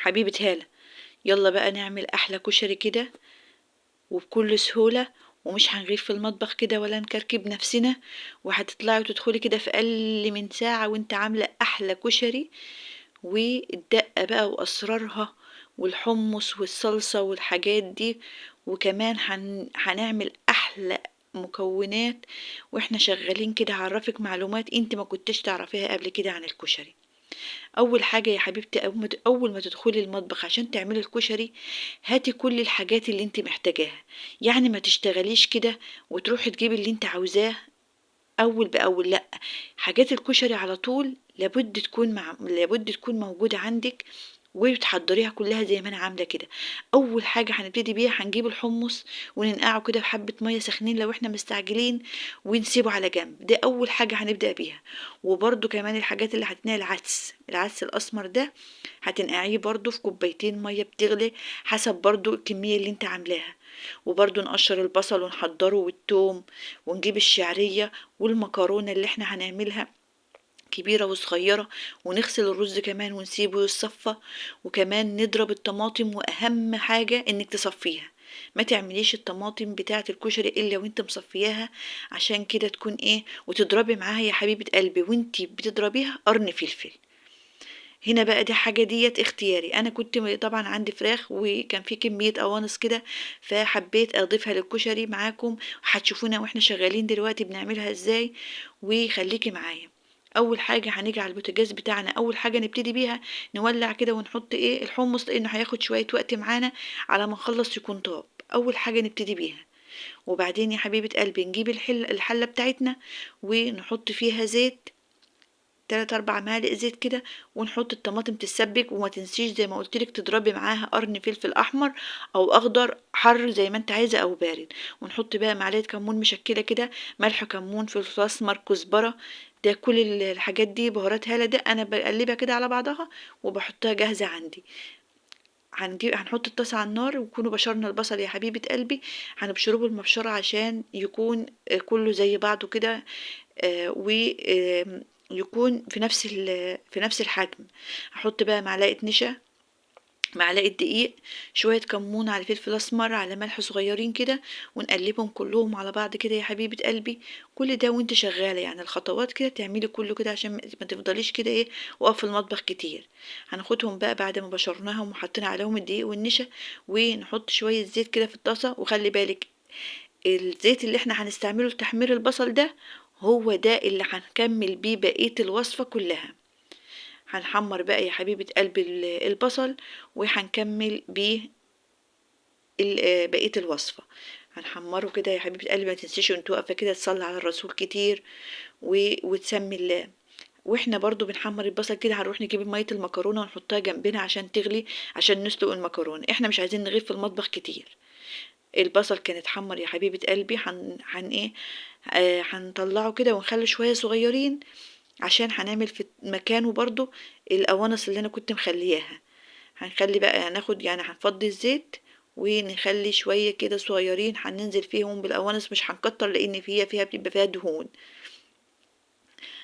حبيبة هالة، يلا بقى نعمل احلى كشري كده وبكل سهولة، ومش هنغيب في المطبخ كده ولا نكركب نفسنا، وهتطلعي وتدخلي كده في اقل من ساعة وانت عاملة احلى كشري. والدقة بقى واسرارها والحمص والصلصة والحاجات دي. وكمان هنعمل احلى مكونات واحنا شغالين كده. هعرفك معلومات انت ما كنتش تعرفيها قبل كده عن الكشري. اول حاجه يا حبيبتي، اول ما تدخلي المطبخ عشان تعملي الكشري، هاتي كل الحاجات اللي انت محتاجاها. يعني ما تشتغليش كده وتروحي تجيبي اللي انت عاوزاه اول باول، لا. حاجات الكشري على طول لابد تكون موجوده عندك، وتحضريها كلها زي ما انا عامله كده. اول حاجه هنبتدي بيها، هنجيب الحمص وننقعه كده بحبه ميه سخنين لو احنا مستعجلين، ونسيبه على جنب. ده اول حاجه هنبدا بيها. وبرده كمان الحاجات اللي هتنقع، العدس الاسمر ده هتنقعيه برضو في كوبايتين ميه بتغلي، حسب برضو الكميه اللي انت عاملاها. وبرضو نقشر البصل ونحضره والثوم، ونجيب الشعريه والمكرونه اللي احنا هنعملها كبيرة وصغيرة، ونغسل الرز كمان ونسيبه يتصفى. وكمان نضرب الطماطم، واهم حاجة انك تصفيها. ما تعمليش الطماطم بتاعة الكشري الا وانت مصفياها، عشان كده تكون ايه. وتضربي معاها يا حبيبة قلبي وانت بتضربيها قرن فلفل. هنا بقى دي حاجة ديت اختياري، انا كنت طبعا عندي فراخ وكان في كمية قوانص كده، فحبيت اضيفها للكشري معاكم. هتشوفونا واحنا شغالين دلوقتي بنعملها ازاي، وخليكي معايا. اول حاجة هنيجي على البوتاجاز بتاعنا، اول حاجة نبتدي بيها نولع كده ونحط ايه الحمص، لانه هياخد شوية وقت معانا على ما نخلص يكون طاب. اول حاجة نبتدي بيها. وبعدين يا حبيبة قلبي نجيب الحلة بتاعتنا، ونحط فيها زيت، 3 4 معالق زيت كده. ونحط الطماطم تتسبك، وما تنسيش زي ما قلتلك تضربي معاها قرن فلفل احمر او اخضر حر زي ما انت عايزه او بارد. ونحط بقى معلقه كمون مشكله كده، ملح، كمون، فلفل اسمر، كزبره. ده كل الحاجات دي بهارات هاله، ده انا بقلبها كده على بعضها وبحطها جاهزه عندي. هنحط الطاسه على النار، ويكونوا بشرنا البصل يا حبيبه قلبي. هنبشره بالمبشره عشان يكون كله زي بعضه كده، ويكون في نفس الحجم. هحط بقى معلقة نشا، معلقة دقيق، شوية كمون، على فلفل اسمر، على ملح صغيرين كده. ونقلبهم كلهم على بعض كده يا حبيبة قلبي. كل ده وانت شغالة، يعني الخطوات كده تعملي كله كده عشان ما تفضليش كده ايه واقف في المطبخ كتير. هناخدهم بقى بعد ما بشرناهم وحطينا عليهم الدقيق والنشا، ونحط شوية زيت كده في الطاسة. وخلي بالك الزيت اللي احنا هنستعمله لتحمير البصل ده، هو ده اللي هنكمل بيه بقية الوصفة كلها. هنحمر بقى يا حبيبة قلب البصل، وهنكمل بيه بقية الوصفة. هنحمره كده يا حبيبة قلبي. ما تنسيش وانت واقفة كده تصلي على الرسول كتير، وتسمي الله. واحنا برضو بنحمر البصل كده، هنروح نجيب مية المكرونة ونحطها جنبنا عشان تغلي، عشان نسلق المكرونة. احنا مش عايزين نغيب في المطبخ كتير. البصل كان اتحمر يا حبيبة قلبي. هن ايه، هنطلعه كده ونخلي شوية صغيرين، عشان هنعمل في مكانه برضو القوانص اللي انا كنت مخلياها. هنخلي بقى، هناخد يعني هنفضي الزيت، ونخلي شوية كده صغيرين هننزل فيهم بالقوانص. مش هنكتر لان فيها بتبقى فيها دهون.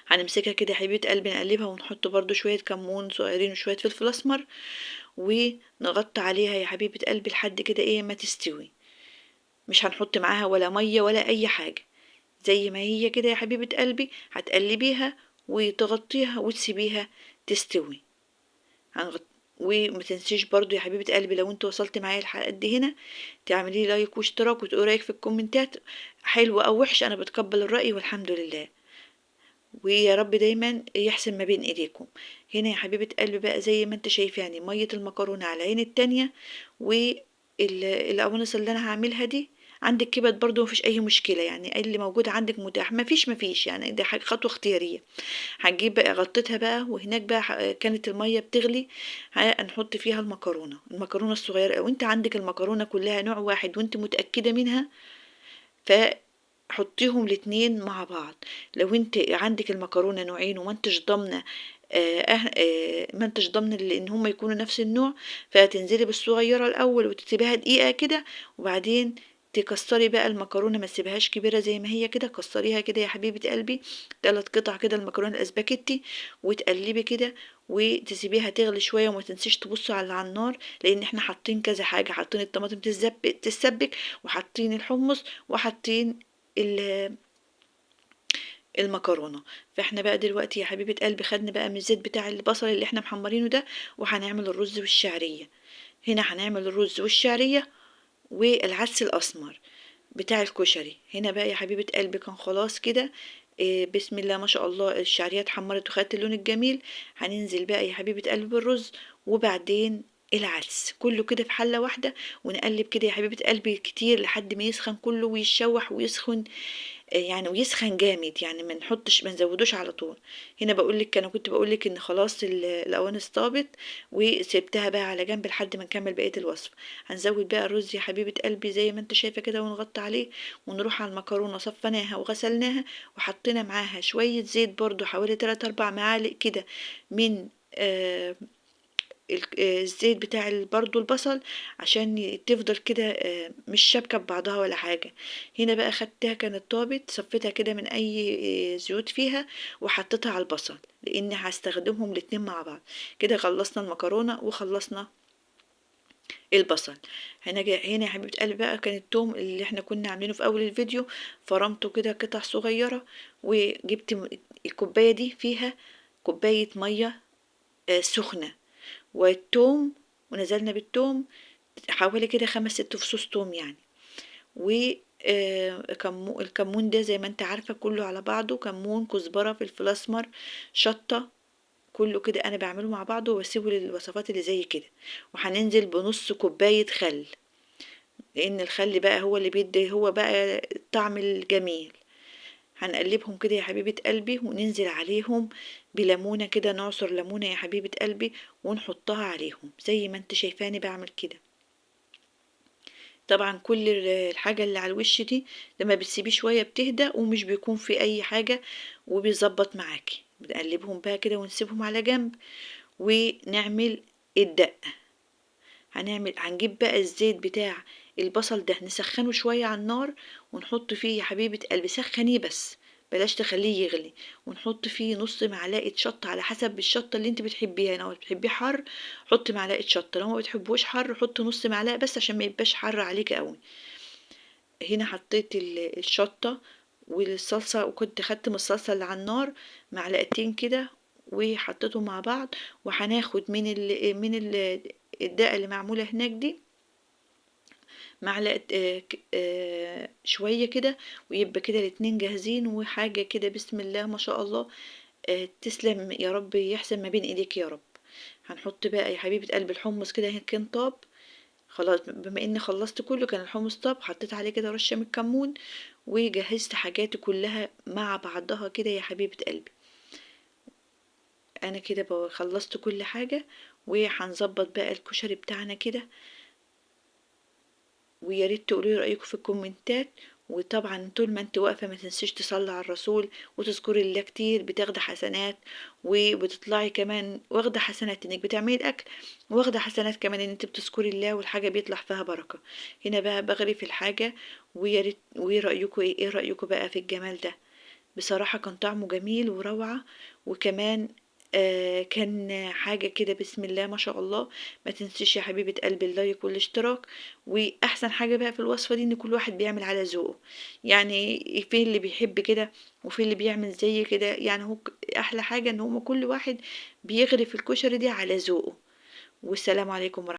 هنمسكها كده يا حبيبة قلبي، نقلبها ونحط برضو شوية كمون صغيرين وشوية فلفل اسمر، ونغطي عليها يا حبيبة قلبي لحد كده ايه ما تستوي. مش هنحط معاها ولا مية ولا اي حاجة، زي ما هي كده يا حبيبة قلبي. هتقلبيها وتغطيها وتسيبيها تستوي. هنغط... وما تنسيش برضو يا حبيبة قلبي، لو انت وصلت معايا الحلقة دي هنا، تعملي لايك واشتراك وتقولي رايك في الكومنتات، حلو او وحش، انا بتقبل الرأي والحمد لله. ويا رب دايما يحسن ما بين ايديكم. هنا يا حبيبة قلبي بقى زي ما انت شايفة، يعني مية المكرونة على العين التانية، والقوانص اللي انا هعملها دي. عندك كبد برضو مفيش اي مشكلة، يعني اللي موجود عندك متاح. مفيش يعني، دي خطوة اختيارية. هنجيب بقى غطيتها بقى، وهناك بقى كانت المية بتغلي. هنحط فيها المكرونة الصغيرة. او انت عندك المكرونة كلها نوع واحد وانت متأكدة منها، فحطيهم الاتنين مع بعض. لو انت عندك المكرونة نوعين وما انتش ضامنة، ما انتش ضامنة ان هما يكونوا نفس النوع، فتنزلي بالصغيرة الاول وتسيبيها دقيقة كده، وبعدين تكسري بقى المكرونه، ما تسيبهاش كبيره زي ما هي كده، كسريها كده يا حبيبه قلبي 3 قطع كده المكرونه الاسباجيتي، وتقلبي كده وتسيبيها تغلي شويه، وما تنسيش تبصي على النار، لان احنا حاطين كذا حاجه، حاطين الطماطم تتسبك، وحاطين الحمص، وحاطين المكرونه. فاحنا بقى دلوقتي يا حبيبه قلبي خدنا بقى من الزيت بتاع البصل اللي احنا محمرينه ده، وهنعمل الرز والشعريه. هنا هنعمل الرز والشعريه والعدس الاسمر بتاع الكشري. هنا بقى يا حبيبه قلبي كان خلاص كده، بسم الله ما شاء الله الشعريه اتحمرت وخدت اللون الجميل. هننزل بقى يا حبيبه قلبي بالرز، وبعدين العدس كله كده في حله واحده، ونقلب كده يا حبيبه قلبي كتير لحد ما يسخن كله ويتشوح ويسخن، يعني ويسخن جامد، يعني ما نزودوش على طول. هنا انا كنت بقولك ان خلاص الاواني استابت، وسبتها بقى على جنب لحد ما نكمل بقيه الوصفه. هنزود بقى الرز يا حبيبه قلبي زي ما انت شايفه كده، ونغطي عليه، ونروح على المكرونه صفيناها وغسلناها، وحطينا معاها شويه زيت برضو حوالي 3 4 معالق كده من الزيت بتاع برضو البصل، عشان تفضل كده مش شابكة ببعضها ولا حاجة. هنا بقى خدتها كانت طابت، صفيتها كده من اي زيوت فيها، وحطيتها على البصل، لان هستخدمهم الاتنين مع بعض. كده خلصنا المكرونة وخلصنا البصل. هنا يا حبيبة قلبي بقى كان التوم اللي احنا كنا عاملينه في اول الفيديو، فرمته كده قطع صغيرة، وجبت الكوباية دي فيها كوباية مية سخنة، والثوم، ونزلنا بالثوم حوالي كده 5 6 فصوص توم يعني. و الكمون ده زي ما انت عارفة كله على بعضه، كمون، كزبرة، فلفل اسمر، شطة، كله كده انا بعمله مع بعضه واسيبه للوصفات اللي زي كده. وهننزل بنص كوباية خل، لان الخل بقى هو اللي بيدي هو بقى الطعم الجميل. هنقلبهم كده يا حبيبة قلبي، وننزل عليهم بليمونة كده، نعصر ليمونة يا حبيبة قلبي ونحطها عليهم زي ما انت شايفاني بعمل كده. طبعا كل الحاجة اللي على الوش دي لما بتسيبيه شوية بتهدى، ومش بيكون في اي حاجة، وبيظبط معاكي. بنقلبهم بقى كده ونسيبهم على جنب، ونعمل الدقة. هنجيب بقى الزيت بتاع البصل ده، نسخنه شوية على النار، ونحط فيه يا حبيبة قلبي، سخنيه بس بلاش تخليه يغلي، ونحط فيه نص معلقة شطة على حسب الشطة اللي انت بتحبيها. لو بتحبيه حر حط معلقة شطة، لو ما بتحبوش حر حط نص معلقة بس عشان ما يبقاش حر عليك قوي. هنا حطيت الشطة والصلصة، وكنت خدت من الصلصة اللي على النار معلقتين كده وحطيتهم مع بعض. وهناخد الدقة اللي معمولة هناك دي معلقة شوية كده، ويبقى كده الاتنين جاهزين وحاجة كده بسم الله ما شاء الله. تسلم يا رب، يحسن ما بين ايديك يا رب. هنحط بقى يا حبيبة قلب الحمص كده، كان طاب خلاص. بما اني خلصت كله كان الحمص طاب، حطيت عليه كده رشة من الكمون، وجهزت حاجاتي كلها مع بعضها كده يا حبيبة قلبي. انا كده خلصت كل حاجة، وهنظبط بقى الكشري بتاعنا كده. ويا ريت تقولوا لي رايكم في الكومنتات. وطبعا طول ما انت واقفه ما تنسيش تصلي على الرسول وتذكري الله كتير، بتاخدي حسنات، وبتطلعي كمان واخده حسنات انك بتعملي الاكل، واخده حسنات كمان ان انت بتذكري الله، والحاجه بيطلع فيها بركه. هنا بقى بغري في الحاجه. ويا ريت، وايه رايكم، ايه رايكم بقى في الجمال ده؟ بصراحة كان طعمه جميل وروعة. وكمان كان حاجة كده بسم الله ما شاء الله. ما تنسيش يا حبيبة قلبي اللايك والاشتراك. وأحسن حاجة بقى في الوصفة دي إن كل واحد بيعمل على ذوقه، يعني في اللي بيحب كده وفي اللي بيعمل زي كده، يعني هو أحلى حاجة إن هما كل واحد بيغرف الكشري دي على ذوقه. والسلام عليكم ورحمة